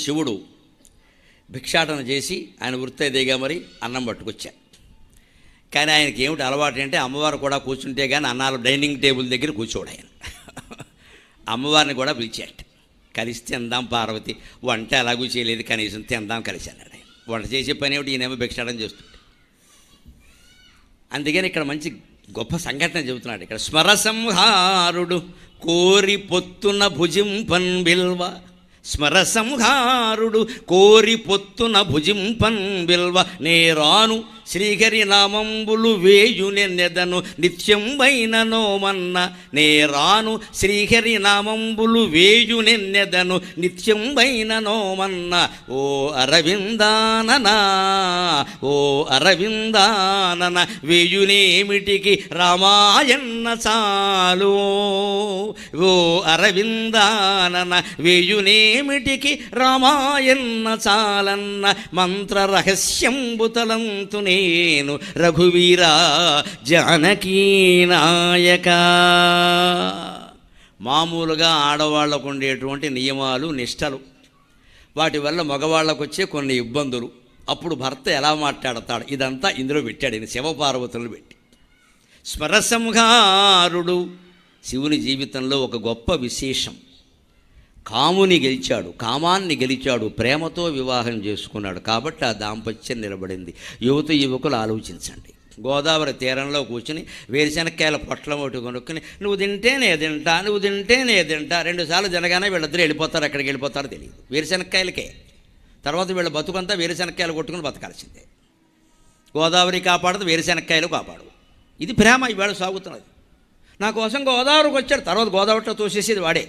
శివుడు భిక్షాటన చేసి ఆయన వృత్తైదేగా మరి అన్నం పట్టుకొచ్చారు. కానీ ఆయనకి ఏమిటి అలవాటు అంటే అమ్మవారు కూడా కూర్చుంటే కానీ అన్నాలు డైనింగ్ టేబుల్ దగ్గర కూర్చోడు ఆయన. అమ్మవారిని కూడా పిలిచాట. కలిసి తిందాం పార్వతి, వంట ఎలాగూ చేయలేదు కనీసం తిందాం కలిసి అన్నాడు ఆయన. వంట చేసే పని ఏమిటి, ఈయనేమో భిక్షాటన చేస్తుంటే. అందుకని ఇక్కడ మంచి గొప్ప సంఘటన చెబుతున్నాడు. ఇక్కడ స్మరసంహారుడు కోరి పొత్తున భుజింపన్ బిల్వ, స్మరసంహారుడు కోరి పొత్తున భుజింపన్ బిల్వ, నేరాను శ్రీహరి నామంబులు వేయునెన్నెదను నిత్యం వైననోమన్న, నేరాను శ్రీహరి నామంబులు వేయునెన్నెదను నిత్యం వైననోమన్న. ఓ అరవిందాననా, ఓ అరవిందానన, వేయునేమిటికి రామాయణ చాలు, ఓ అరవిందానన, వేయునేమిటికి రామాయణ చాలన్న, మంత్ర రహస్యంబుతలంతునే నేను రఘువీర జానకీ నాయక. మామూలుగా ఆడవాళ్లకు ఉండేటువంటి నియమాలు నిష్టలు, వాటి వల్ల మగవాళ్ళకు వచ్చే కొన్ని ఇబ్బందులు, అప్పుడు భర్త ఎలా మాట్లాడతాడు, ఇదంతా ఇందులో పెట్టాడు ఈయన శివపార్వతులు పెట్టి. స్మరసంహారుడు శివుని జీవితంలో ఒక గొప్ప విశేషం. కాముని గెలిచాడు, కామాన్ని గెలిచాడు, ప్రేమతో వివాహం చేసుకున్నాడు. కాబట్టి ఆ దాంపత్యం నిలబడింది. యువత యువకులు ఆలోచించండి. గోదావరి తీరంలో కూర్చుని వేరుశనక్కాయల పొట్లం ఒకటి కొనుక్కుని నువ్వు తింటే నే తింటా, నువ్వు తింటే నే తింటా, 2 సార్లు తినగానే వీళ్ళిద్దరూ వెళ్ళిపోతారు. ఎక్కడికి వెళ్ళిపోతారో తెలియదు. వేరుశనక్కాయలకే తర్వాత వీళ్ళ బతుకంతా వేరుశనక్కాయలు కొట్టుకుని బతకాల్సిందే. గోదావరి కాపాడదు, వేరుశనక్కాయలు కాపాడు. ఇది ప్రేమ ఈవేళ సాగుతున్నది. నా కోసం గోదావరికి వచ్చాడు, తర్వాత గోదావరిలో తోసేసేది వాడే.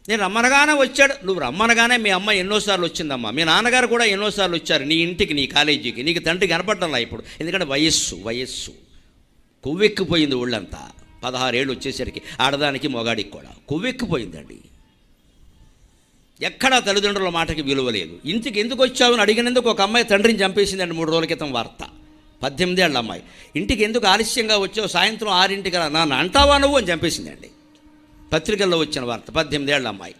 నేను రమ్మనగానే వచ్చాడు, నువ్వు రమ్మనగానే మీ అమ్మ ఎన్నోసార్లు వచ్చిందమ్మా, మీ నాన్నగారు కూడా ఎన్నోసార్లు వచ్చారు నీ ఇంటికి, నీ కాలేజీకి. నీకు తండ్రి కనపడటంలా ఇప్పుడు, ఎందుకంటే వయస్సు కొవ్వెక్కిపోయింది. ఒళ్ళంతా 16 ఏళ్ళు వచ్చేసరికి ఆడదానికి మొగాడికి కూడా కొవ్వెక్కిపోయిందండి. ఎక్కడా తల్లిదండ్రుల మాటకి విలువ లేదు. ఇంటికి ఎందుకు వచ్చావు అని అడిగినందుకు ఒక అమ్మాయి తండ్రిని చంపేసిందండి 3 రోజుల క్రితం వార్త. 18 ఏళ్ళ అమ్మాయి. ఇంటికి ఎందుకు ఆలస్యంగా వచ్చావు, సాయంత్రం 6ంటికి నాన్న అంటావా నువ్వు అని చంపేసిందండి. పత్రికల్లో వచ్చిన వార్త. 18 ఏళ్ళ అమ్మాయి.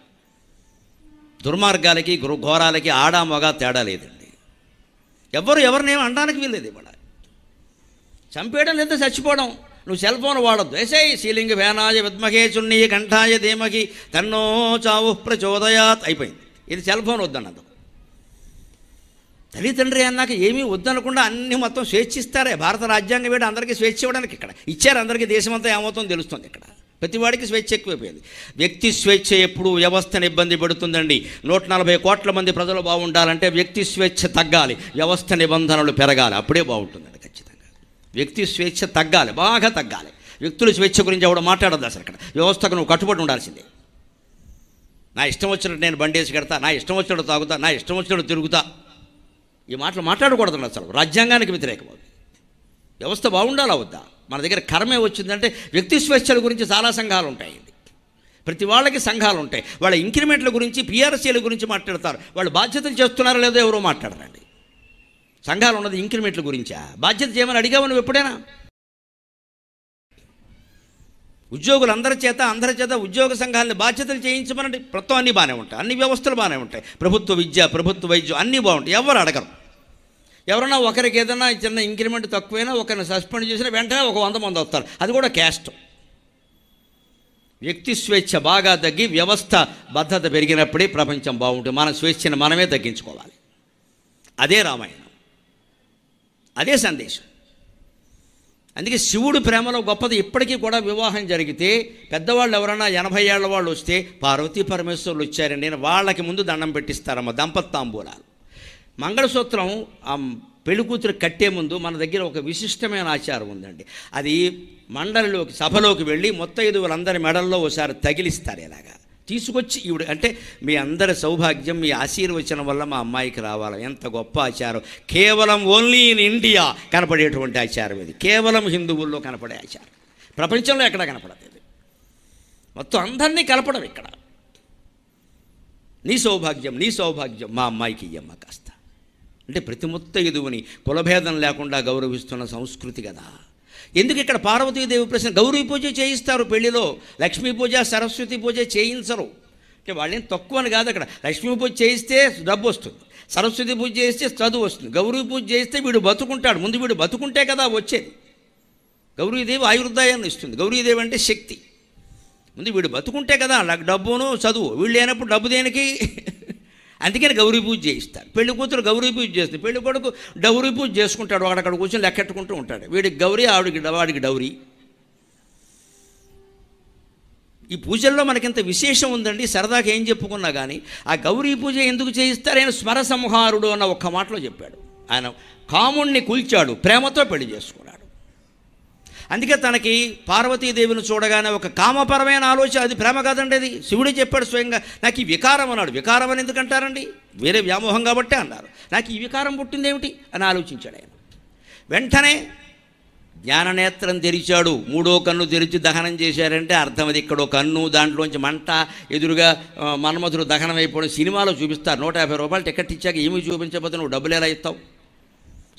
దుర్మార్గాలకి ఘోరాలకి ఆడా మగ తేడా లేదండి. ఎవరినేమో అనడానికి వీల్లేదు. ఇవాళ చంపేయడం లేదా చచ్చిపోవడం. నువ్వు సెల్ ఫోన్ వాడద్దు. ఎసై శ్రీలింగ వేనాయ విద్మహే చున్నీ కంఠాయ ధీమహి తన్నో చావు ప్రచోదయాత్ అయిపోయింది. ఇది సెల్ ఫోన్ వద్దన్నది. తల్లిదండ్రి అన్నాక ఏమీ వద్దనకుండా అన్నీ మొత్తం స్వేచ్ఛ ఇస్తారే. భారత రాజ్యాంగం వేడి అందరికీ స్వేచ్ఛ ఇవ్వడానికి ఇక్కడ ఇచ్చారు. అందరికీ దేశమంతా ఏమవుతుందో తెలుస్తుంది. ఇక్కడ ప్రతివాడికి స్వేచ్ఛ ఎక్కువైపోయింది. వ్యక్తి స్వేచ్ఛ ఎప్పుడు వ్యవస్థను ఇబ్బంది పెడుతుందండి. 140 కోట్ల మంది ప్రజలు బాగుండాలంటే వ్యక్తి స్వేచ్ఛ తగ్గాలి, వ్యవస్థ నిబంధనలు పెరగాలి, అప్పుడే బాగుంటుందండి. ఖచ్చితంగా వ్యక్తి స్వేచ్ఛ తగ్గాలి, బాగా తగ్గాలి. వ్యక్తుల స్వేచ్ఛ గురించి ఎవడో మాట్లాడద్దు అసలు. ఇక్కడ వ్యవస్థకు నువ్వు కట్టుబడి ఉండాల్సిందే. నా ఇష్టం వచ్చినట్టు నేను బండేసి కడతా, నా ఇష్టం వచ్చినట్టు తాగుతా, నా ఇష్టం వచ్చినట్టు తిరుగుతా, ఈ మాటలు మాట్లాడకూడదు అసలు. రాజ్యాంగానికి వ్యతిరేకం. వ్యవస్థ బాగుండాలా వద్దా? మన దగ్గర కర్మే వచ్చిందంటే వ్యక్తి స్వేచ్ఛల గురించి చాలా సంఘాలు ఉంటాయండి. ప్రతి వాళ్ళకి సంఘాలు ఉంటాయి. వాళ్ళ ఇంక్రిమెంట్ల గురించి, పిఆర్సీల గురించి మాట్లాడతారు. వాళ్ళు బాధ్యతలు చేస్తున్నారో లేదో ఎవరో మాట్లాడరండి. సంఘాలు ఉన్నది ఇంక్రిమెంట్ల గురించా? బాధ్యత చేయమని అడిగావు నువ్వు ఎప్పుడైనా? ఉద్యోగులందరి చేత ఉద్యోగ సంఘాలని బాధ్యతలు చేయించమనండి. మొత్తం అన్నీ బాగానే ఉంటాయి, అన్ని వ్యవస్థలు బాగానే ఉంటాయి. ప్రభుత్వ విద్య, ప్రభుత్వ వైద్యం అన్నీ బాగుంటాయి. ఎవరు అడగరు. ఎవరన్నా ఒకరికి ఏదైనా చిన్న ఇంక్రిమెంట్ తక్కువైనా ఒకరిని సస్పెండ్ చేసినా వెంటనే ఒక 100 మంది వస్తారు. అది కూడా క్యాస్ట్. వ్యక్తి స్వేచ్ఛ బాగా తగ్గి వ్యవస్థ భద్రత పెరిగినప్పుడే ప్రపంచం బాగుంటుంది. మన స్వేచ్ఛను మనమే తగ్గించుకోవాలి. అదే రామాయణం, అదే సందేశం. అందుకే శివుడు ప్రేమలో గొప్పది. ఇప్పటికీ కూడా వివాహం జరిగితే పెద్దవాళ్ళు ఎవరైనా 80 ఏళ్ల వాళ్ళు వస్తే పార్వతీ పరమేశ్వరులు వచ్చారండి నేను వాళ్ళకి ముందు దండం పెట్టిస్తారమ్మ. దంపతాంబూలాలు, మంగళసూత్రం పెళ్లి కూతురు కట్టే ముందు మన దగ్గర ఒక విశిష్టమైన ఆచారం ఉందండి. అది మండలిలోకి, సభలోకి వెళ్ళి ముత్తైదువులందరి మెడల్లో ఒకసారి తగిలిస్తారు. ఇలాగా తీసుకొచ్చి ఈవిడ అంటే మీ అందరి సౌభాగ్యం, మీ ఆశీర్వచనం వల్ల మా అమ్మాయికి రావాలి. ఎంత గొప్ప ఆచారం. కేవలం ఓన్లీ ఇన్ ఇండియా కనపడేటువంటి ఆచారం ఇది. కేవలం హిందువుల్లో కనపడే ఆచారం. ప్రపంచంలో ఎక్కడ కనపడదు ఇది. మొత్తం అందరినీ కలపడం ఇక్కడ. నీ సౌభాగ్యం, నీ సౌభాగ్యం, మా అమ్మాయికి ఇయ్యమ్మ కాస్త అంటే ప్రతి ముత్తైదువుని కులభేదం లేకుండా గౌరవిస్తున్న సంస్కృతి కదా. ఎందుకు ఇక్కడ పార్వతీదేవి ప్రశ్న? గౌరీ పూజ చేయిస్తారు పెళ్లిలో, లక్ష్మీ పూజ, సరస్వతి పూజ చేయించరు. అంటే వాళ్ళేం తక్కువ అని కాదు. అక్కడ లక్ష్మీ పూజ చేయిస్తే డబ్బు వస్తుంది, సరస్వతి పూజ చేస్తే చదువు వస్తుంది, గౌరీ పూజ చేస్తే వీడు బతుకుంటాడు. ముందు వీడు బతుకుంటే కదా వచ్చేది. గౌరీదేవి ఆయుర్దాయాన్ని ఇస్తుంది. గౌరీదేవి అంటే శక్తి. ముందు వీడు బతుకుంటే కదా డబ్బును చదువు. వీళ్ళు లేనప్పుడు డబ్బు దేనికి? అందుకని గౌరీ పూజ చేయిస్తారు. పెళ్లి కూతురు గౌరీ పూజ చేస్తుంది, పెళ్లి కొడుకు డౌరీ పూజ చేసుకుంటాడు. అక్కడ కూర్చొని లెక్కెట్టుకుంటూ ఉంటాడు. వీడికి గౌరీ, వాడికి డౌరీ. ఈ పూజల్లో మనకింత విశేషం ఉందండి. సరదాగా ఏం చెప్పుకున్నా కానీ ఆ గౌరీ పూజ ఎందుకు చేయిస్తారు? ఆయన స్మర సంహారుడు అన్న ఒక్క మాటలో చెప్పాడు. ఆయన కాముణ్ణి కూల్చాడు, ప్రేమతో పెళ్లి చేసుకున్నాడు. అందుకే తనకి పార్వతీదేవిని చూడగానే ఒక కామపరమైన ఆలోచన. అది ప్రేమ కాదండి, అది శివుడే చెప్పాడు స్వయంగా. నాకు ఈ వికారం అన్నాడు. వికారం అని ఎందుకంటారండి? వేరే వ్యామోహం కాబట్టే అన్నారు. నాకు ఈ వికారం పుట్టిందేమిటి అని ఆలోచించాడు ఆయన. వెంటనే జ్ఞాననేత్రం తెరిచాడు. మూడో కన్ను తెరిచి దహనం చేశారంటే అర్థం అది. ఇక్కడో కన్ను, దాంట్లోంచి మంట, ఎదురుగా మన్మధుడు దహనం అయిపోవడం సినిమాలో చూపిస్తారు. 150 రూపాయలు టికెట్ ఇచ్చాక ఏమీ చూపించకపోతే నువ్వు డబ్బులు ఎలా ఇస్తావు?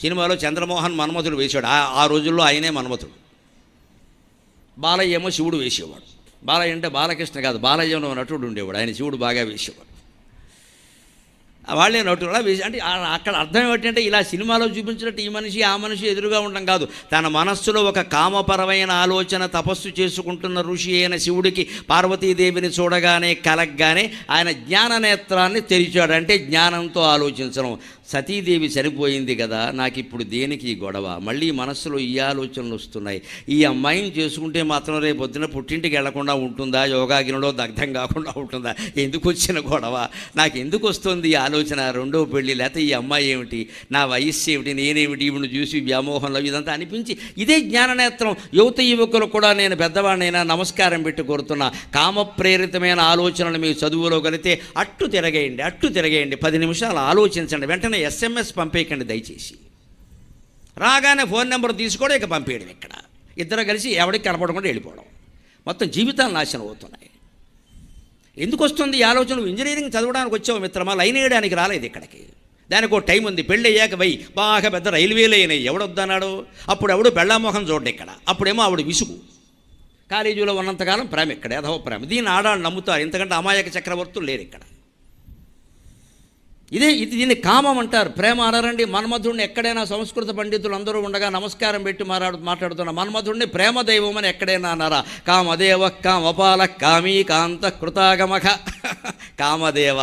సినిమాలో చంద్రమోహన్ మన్మధుడు వేశాడు. ఆ రోజుల్లో ఆయనే మన్మధుడు. బాలయ్య ఏమో శివుడు వేసేవాడు. బాలయ్య అంటే బాలకృష్ణ కాదు, బాలయ్య నటుడు ఉండేవాడు. ఆయన శివుడు బాగా వేసేవాడు. వాళ్ళే నటుడు అలా వేసి. అంటే అక్కడ అర్థం ఏమిటంటే ఇలా సినిమాలో చూపించినట్టు ఈ మనిషి ఆ మనిషి ఎదురుగా ఉండడం కాదు. తన మనస్సులో ఒక కామపరమైన ఆలోచన తపస్సు చేసుకుంటున్న ఋషి అయిన శివుడికి పార్వతీదేవిని చూడగానే కలగ్గానే ఆయన జ్ఞాననేత్రాన్ని తెరిచాడు. అంటే జ్ఞానంతో ఆలోచించడం. సతీదేవి చనిపోయింది కదా, నాకు ఇప్పుడు దేనికి ఈ గొడవ? మళ్ళీ మనస్సులో ఈ ఆలోచనలు వస్తున్నాయి. ఈ అమ్మాయిని చేసుకుంటే మాత్రం రేపు పొద్దున పుట్టింటికి వెళ్లకుండా ఉంటుందా? యోగాగ్నిలో దగ్ధం కాకుండా ఉంటుందా? ఎందుకు వచ్చిన గొడవ? నాకు ఎందుకు వస్తుంది ఈ ఆలోచన? రెండో పెళ్ళి, లేకపోతే ఈ అమ్మాయి ఏమిటి, నా వయస్సు ఏమిటి, నేనేమిటి, ఇప్పుడు చూసి వ్యామోహంలో ఇదంతా అనిపించి ఇదే జ్ఞాననేత్రం. యువత యువకులు కూడా నేను పెద్దవాడినైనా నమస్కారం పెట్టి కోరుతున్నా. కామప్రేరితమైన ఆలోచనలు మీ చదువులో కలిగితే అట్టు తిరగేయండి. 10 నిమిషాలు ఆలోచించండి. వెంటనే SMS పంపేయకండి దయచేసి. రాగానే ఫోన్ నెంబర్ తీసుకోవడం, ఇక పంపేయడం. ఇక్కడ ఇద్దరు కలిసి ఎవరికి కనపడకుండా వెళ్ళిపోవడం. మొత్తం జీవితాలు నాశనం అవుతున్నాయి. ఎందుకు వస్తుంది ఈ ఆలోచన? ఇంజనీరింగ్ చదవడానికి వచ్చావు మిత్రమా, లైన్ వేయడానికి రాలేదు ఇక్కడికి. దానికి ఒక టైం ఉంది. పెళ్ళి అయ్యాక బాగా పెద్ద రైల్వేలు అయినాయి. ఎవడొద్దన్నాడు? అప్పుడు ఎవడు పెళ్ళామోహం చూడండి ఇక్కడ. అప్పుడేమో ఆవిడ విసుగు. కాలేజీలో ఉన్నంతకాలం ప్రేమ ఇక్కడ, ఏదో ప్రేమ. దీన్ని ఆడాళ్ళు నమ్ముతారు. ఎందుకంటే అమాయక చక్రవర్తులు లేరు ఇక్కడ. దీన్ని కామం అంటారు, ప్రేమ అనరండి. మన్మధుడిని ఎక్కడైనా సంస్కృత పండితులు అందరూ ఉండగా నమస్కారం పెట్టి మాట్లాడుతున్న మన్మధుడిని ప్రేమ దైవం అని ఎక్కడైనా అన్నారా? కామదేవ కామపాల కామీ కాంత కృతాగమఖ కామదేవ.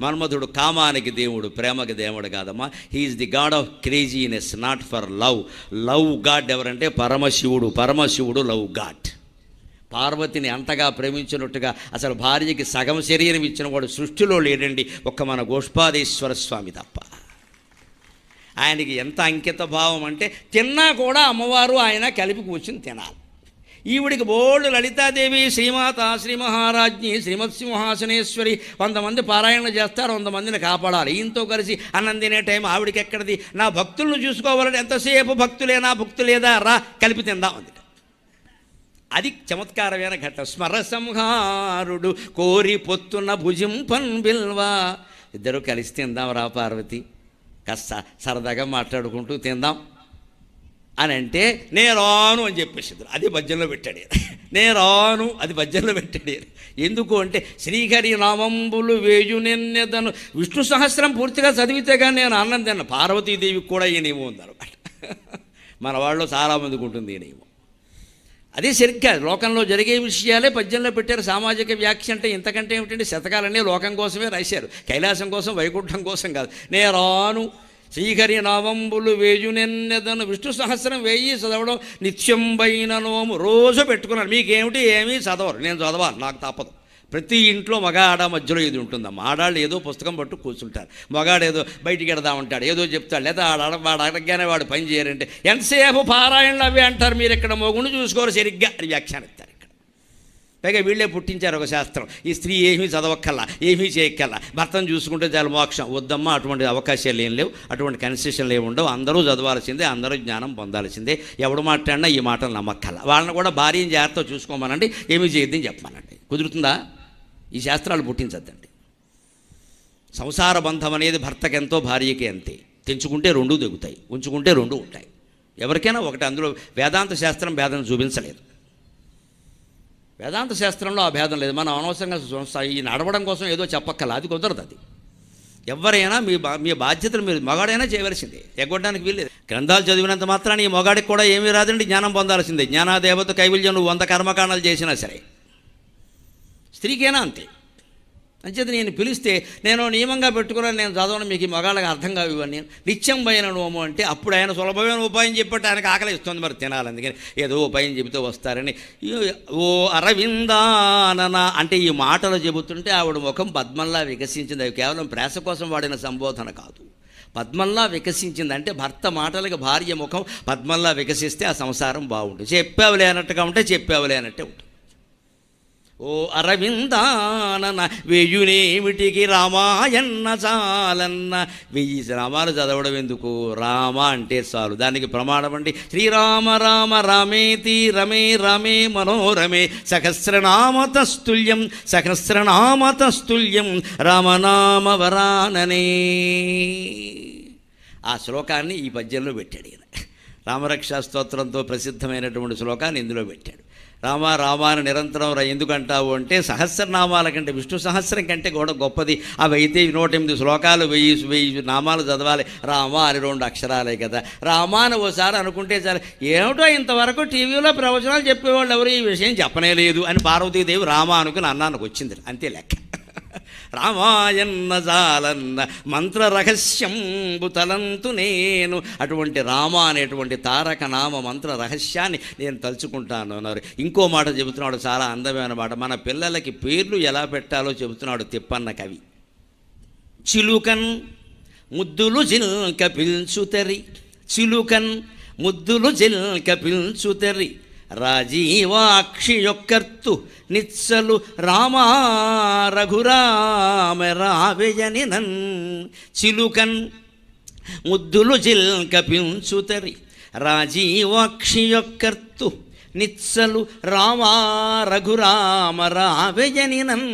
మన్మధుడు కామానికి దేవుడు, ప్రేమకి దేవుడు కాదమ్మా. He's the god of craziness, not for love. Love god ఎవరంటే పరమశివుడు లవ్ గాడ్. పార్వతిని అంతగా ప్రేమించినట్టుగా అసలు భార్యకి సగం శరీరం ఇచ్చిన వాడు సృష్టిలో లేడండి, ఒక్క మన గోష్పాదేశ్వర స్వామి తప్ప. ఆయనకి ఎంత అంకిత భావం అంటే తిన్నా కూడా అమ్మవారు ఆయన కలిపి కూర్చుని తినాలి. ఈవిడికి బోళ్ళు లలితాదేవి, శ్రీమాత, శ్రీ మహారాజ్ఞి, శ్రీమత్ సింహాసనేశ్వరి 100 మంది పారాయణలు చేస్తారు, 100 మందిని కాపాడాలి. ఈయనతో కలిసి అన్నం తినే టైం ఆవిడికి ఎక్కడిది? నా భక్తులను చూసుకోవాలంటే ఎంతసేపు భక్తులేనా, భక్తు లేదా, రా కలిపి తిందాం అంది. అది చమత్కారమైన ఘట్టం. స్మర సంహారుడు కోరి పొత్తున్న భుజింపన్ బిల్వా. ఇద్దరు కలిసి తిందాం రా పార్వతి, కాస్త సరదాగా మాట్లాడుకుంటూ తిందాం అని అంటే నేరాను అని చెప్పేసి అది భజ్యంలో పెట్టాడు. నేరాను అది భజ్యంలో పెట్టాడు. ఎందుకు అంటే శ్రీహరి నామంబులు వేయునెన్నెదను. విష్ణు సహస్రం పూర్తిగా చదివితే కానీ నేను అన్నం తిన్న. పార్వతీదేవికి కూడా ఈ నియమం ఉందన్నమాట. మన వాళ్ళు చాలామందికి ఉంటుంది ఈ నియమం. అదే సరిగ్గా లోకంలో జరిగే విషయాలే పద్యంలో పెట్టారు. సామాజిక వ్యాఖ్య అంటే ఇంతకంటే ఏమిటంటే శతకాలన్నీ లోకం కోసమే రాశారు, కైలాసం కోసం వైకుంఠం కోసం కాదు. నేరాను శ్రీహరి నామంబులు వేయునెన్నెదను. విష్ణు సహస్రం 1000 చదవడం నిత్యం పైన నోము రోజు పెట్టుకున్నాను. మీకేమిటి ఏమీ చదవరు, నేను చదవాలి, నాకు తప్పదు. ప్రతి ఇంట్లో మగ ఆడ మధ్యలో ఇది ఉంటుందమ్మా. ఆడాళ్ళు ఏదో పుస్తకం పట్టు కూర్చుంటారు, మగాడు ఏదో బయటికి వెడదామంటాడు, ఏదో చెప్తాడు, లేదా వాడు అడగగానే వాడు పని చేయరంటే ఎంతసేపు పారాయణలు అవి అంటారు. మీరు ఇక్కడ మొగుడు చూసుకోరు సరిగ్గా అని వ్యాఖ్యానిస్తారు. ఇక్కడ పైగా వీళ్ళే పుట్టించారు ఒక శాస్త్రం. ఈ స్త్రీ ఏమీ చదవక్కల్లా, ఏమీ చేయక్కల్లా, భర్తను చూసుకుంటే చాలా మోక్షం. వద్దమ్మా, అటువంటి అవకాశాలు ఏం లేవు, అటువంటి కన్సెషన్లు ఏమి ఉండవు. అందరూ చదవాల్సిందే, అందరూ జ్ఞానం పొందాల్సిందే. ఎవడు మాట్లాడినా ఈ మాటలు నమ్మక్కల్లా. వాళ్ళని కూడా భార్యని జాగ్రత్త చూసుకోమనండి, ఏమీ చేయొద్దని చెప్పమనండి. కుదురుతుందా? ఈ శాస్త్రాలు పుట్టించద్దండి. సంసార బంధం అనేది భర్తకి ఎంతో, భార్యకి అంతే. తెంచుకుంటే 2 తెగుతాయి, ఉంచుకుంటే 2 ఉంటాయి. ఎవరికైనా ఒకటి. అందులో వేదాంత శాస్త్రం భేదం చూపించలేదు. వేదాంత శాస్త్రంలో ఆ భేదం లేదు. మనం అనవసరంగా ఈ నడవడం కోసం ఏదో చెప్పక్కల, అది కుదరదు. అది ఎవరైనా మీ బాధ్యతలు మీరు మగాడైనా చేయవలసిందే, ఎగ్గొట్టడానికి వీల్లేదు. గ్రంథాలు చదివినంత మాత్రాన్ని ఈ మగాడికి కూడా ఏమీ రాదండి, జ్ఞానం పొందాల్సిందే. జ్ఞానాదేవత కైవల్యం నువ్వు 100 కర్మకాండాలు చేసినా సరే, స్త్రీకైనా అంతే. అంచేత నేను పిలిస్తే నేను నియమంగా పెట్టుకున్నాను, నేను చదవడం మీకు ఈ మగాళ్ళకి అర్థం కావు ఇవన్నీ. నిత్యం భయన నోము అంటే అప్పుడు ఆయన సులభమైన ఉపాయం చెప్పట్టు ఆయనకు ఆకలి ఇస్తుంది, మరి తినాలి. అందుకని ఏదో ఉపాయం చెబుతూ వస్తారని. ఓ అరవిందానన అంటే ఈ మాటలు చెబుతుంటే ఆవిడ ముఖం పద్మంలా వికసించింది. అవి కేవలం ప్రేస కోసం వాడిన సంబోధన కాదు, పద్మంలా వికసించింది. అంటే భర్త మాటలకు భార్య ముఖం పద్మంలా వికసిస్తే ఆ సంసారం బాగుంటుంది. చెప్పావులే అన్నట్టుగా ఉంటే చెప్పావులే అన్నట్టే ఉంటుంది. ఓ అరవిందానన వెయ్యునేమిటికి రామాయణ చాలన్న, 1000 రామాలు చదవడం ఎందుకు, రామ అంటే చాలు. దానికి ప్రమాణం అండి శ్రీరామ రామ రామేతి రమే రమే మనోరమే సహస్రనామతస్తుల్యం సహస్రనామతస్తుల్యం రామనామ వరాననే. ఆ శ్లోకాన్ని ఈ పద్యంలో పెట్టాడు ఈయన. రామరక్షా స్తోత్రంతో ప్రసిద్ధమైనటువంటి శ్లోకాన్ని ఇందులో పెట్టాడు. రామ రామాను నిరంతరం ఎందుకంటావు అంటే సహస్రనామాల కంటే విష్ణు సహస్రం కంటే కూడా గొప్పది. అవి అయితే 108 శ్లోకాలు 1000 నామాలు చదవాలి. రామ అని 2 అక్షరాలే కదా. రామాను ఓసారి అనుకుంటే చాలు. ఏమిటో ఇంతవరకు టీవీలో ప్రవచనాలు చెప్పేవాళ్ళు ఎవరు ఈ విషయం చెప్పనే లేదు అని పార్వతీదేవి రామ అనుకుని అన్నానికి వచ్చింది, అంతే లెక్క. రామాయణ జాలన్న మంత్ర రహస్యంబు తలంతు నేను. అటువంటి రామ అనేటువంటి తారక నామ మంత్ర రహస్యాన్ని నేను తలుచుకుంటాను అన్నారు. ఇంకో మాట చెబుతున్నాడు, చాలా అందమైన మాట. మన పిల్లలకి పేర్లు ఎలా పెట్టాలో చెబుతున్నాడు తిప్పన్న కవి. చిలుకన్ ముద్దులు జిల్క పిల్చుతరి, చిలుకన్ ముద్దులు జిల్క పిల్చుతరి రాజీవాక్షి యొక్కర్తు నిత్సలు రామా రఘురామ రావెయని నన్. చిలుకన్ ముద్దులు జిల్క పించుతరి రాజీవాక్షి యొక్కర్తు నిత్సలు రామా రఘురామ రావెయని నన్.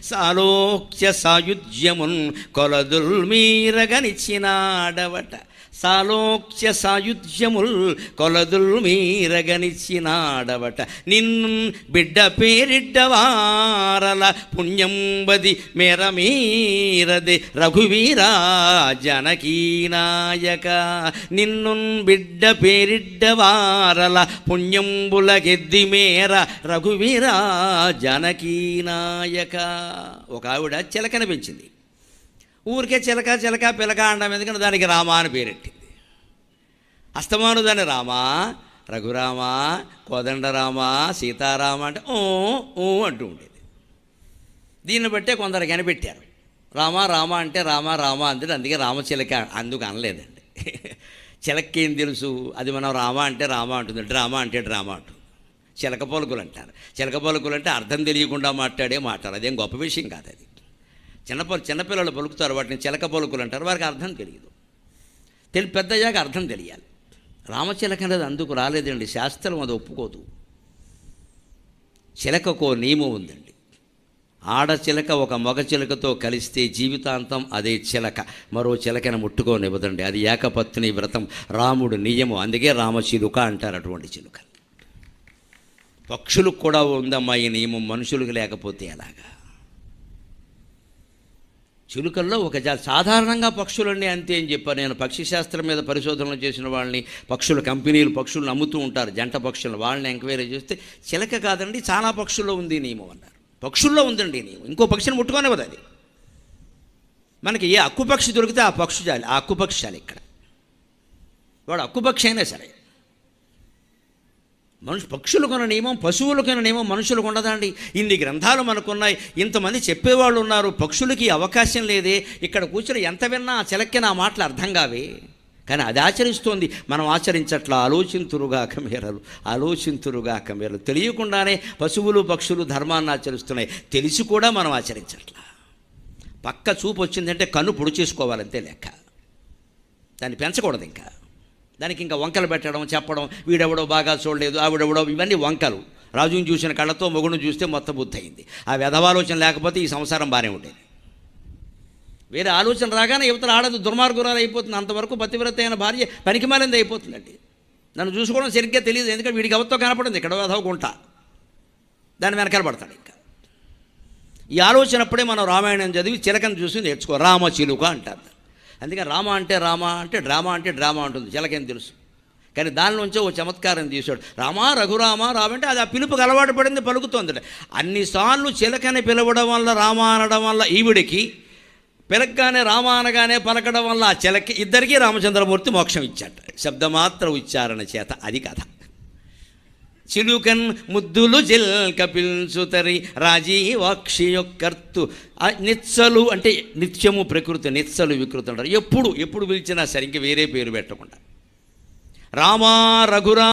సాలోక్య సాయుధ్యమున్ కొలదుల్ మీరగనిచ్చినాడవట. సాలోక్య సాయుధ్యముల్ కొలదుల్ మీరగనిచ్చినాడవట. నిన్ను బిడ్డ పేరిడ్డవారల పుణ్యంబది మేర మీరదే రఘువీరా జనకీనాయక. నిన్ను బిడ్డ పేరిడ్డవారల పుణ్యంబుల గెద్ది మేర రఘువీరా జనకీనాయక. ఒక ఆవిడ చిలకన పెంచింది. ఊరికే చిలక చిలక పిలక అండం ఎందుకంటే దానికి రామ అని పేరెట్టింది. అస్తమాను దాన్ని రామ రఘురామ కోదండరామ సీతారామ అంటే ఓ ఓ అంటూ ఉండేది. దీన్ని బట్టే కొందరు కనిపెట్టారు, రామ రామ అంటే రామ రామ అంటే అందుకే రామచిలక అందుకు అనలేదండి. చిలక్కేం తెలుసు, అది మనం రామ అంటే రామ అంటుంది, డ్రామా అంటే డ్రామా అంటుంది. చిలక పలుకులు అంటారు. చిలక పలుకులు అంటే అర్థం తెలియకుండా మాట్లాడే మాటలు, అదేం గొప్ప విషయం కాదు. అది చిన్నపిల్లలు పలుకుతారు, వాటిని చిలక పలుకులు అంటారు. వారికి అర్థం తెలియదు, పెద్దయ్యాక అర్థం తెలియాలి. రామచిలక అనేది అందుకు రాలేదండి, శాస్త్రం అది ఒప్పుకోదు. చిలకకో నియమం ఉందండి. ఆడచిలక ఒక మగ చిలకతో కలిస్తే జీవితాంతం అదే చిలక మరో చిలకను ముట్టుకోనివ్వదండి. అది ఏకపత్ని వ్రతం, రాముడు నియమం. అందుకే రామచిలుక అంటారు అటువంటి చిలుక. పక్షులకు కూడా ఉందమ్మా ఈ నియమం, మనుషులకు లేకపోతే ఎలాగా? చిలుకల్లో ఒక సాధారణంగా పక్షులన్నీ అంతే అని చెప్పాను నేను. పక్షి శాస్త్రం మీద పరిశోధనలు చేసిన వాళ్ళని, పక్షుల కంపెనీలు పక్షులను అమ్ముతూ ఉంటారు, జంట పక్షులను, వాళ్ళని ఎంక్వైరీ చేస్తే చిలక కాదండి చాలా పక్షుల్లో ఉంది నియమం అన్నారు. పక్షుల్లో ఉందండి నియమం, ఇంకో పక్షిని ముట్టుకోనివ్వదు అది. మనకి ఏ అక్కుపక్షి దొరికితే ఆ పక్షి చాలి, ఆ అక్కుపక్షి చాలి. ఇక్కడ వాడు అక్కుపక్షి అయినా సరే. పక్షులకున్న నియమం, పశువులకున్న నియమం మనుషులకు ఉండదా అండి? ఇన్ని గ్రంథాలు మనకున్నాయి, ఇంతమంది చెప్పేవాళ్ళు ఉన్నారు, పక్షులకి అవకాశం లేదే. ఇక్కడ కూర్చొని ఎంత విన్నా ఆ చిలక్కి నా మాటలు అర్థం కావే, కానీ అది ఆచరిస్తోంది, మనం ఆచరించట్లా. ఆలోచింతురుగాక మేరలు. తెలియకుండానే పశువులు పక్షులు ధర్మాన్ని ఆచరిస్తున్నాయి, తెలిసి కూడా మనం ఆచరించట్లా. పక్క చూపు వచ్చిందంటే కన్ను పొడి చేసుకోవాలంతే లెక్క, దాన్ని పెంచకూడదు. ఇంకా దానికి ఇంకా వంకలు పెట్టడం, చెప్పడం, వీడెవడో బాగా చూడలేదు, ఆవిడెవడో, ఇవన్నీ వంకలు. రాజుని చూసిన కళ్ళతో మొగుడును చూస్తే మొత్తం బుద్ధి అయింది. ఆ వ్యధవాలోచన లేకపోతే ఈ సంసారం బాగానే ఉండేది. వేరే ఆలోచన రాగానే యువతలు ఆడదు, దుర్మార్గురాలు అయిపోతుంది. అంతవరకు పతివ్రత అయిన భార్య పనికిమాలింది అయిపోతుందండి. నన్ను చూసుకోవడం సరిగ్గా తెలియదు, ఎందుకంటే వీడికి ఎవరితో కనపడింది, ఇక్కడ వ్యధవ గుంట. దాని వెనకాల పడతాడు. ఇంకా ఈ ఆలోచన అప్పుడే మనం రామాయణం చదివి చిలకను చూసి నేర్చుకో. రామ చిలుక అంటారు. అందుకని రామ అంటే డ్రామా అంటే డ్రామా ఉంటుంది, చిలకేం తెలుసు. కానీ దానిలోంచే ఓ చమత్కారం తీశాడు. రామా రఘురామ రామంటే అది ఆ పిలుపుకి అలవాటు పడింది, పలుకుతుంది. అన్నిసార్లు చిలకని పిలవడం వల్ల రామ అనడం వల్ల ఈవిడికి, పిలకగానే రామ అనగానే పలకడం వల్ల ఆ చిలకి, ఇద్దరికీ రామచంద్రమూర్తి మోక్షం ఇచ్చాట శబ్దమాత్ర ఉచ్చారణ చేత. అది కథ. చిలుకన్ ముద్దులు జిల్క పిల్చుతరి రాజీవాక్షి యొక్కర్తు. నిత్సలు అంటే నిత్యము ప్రకృతి, నిత్సలు వికృతి అంటారు. ఎప్పుడు పిలిచినా సరే ఇంక వేరే పేరు పెట్టకుండా రామా రఘురా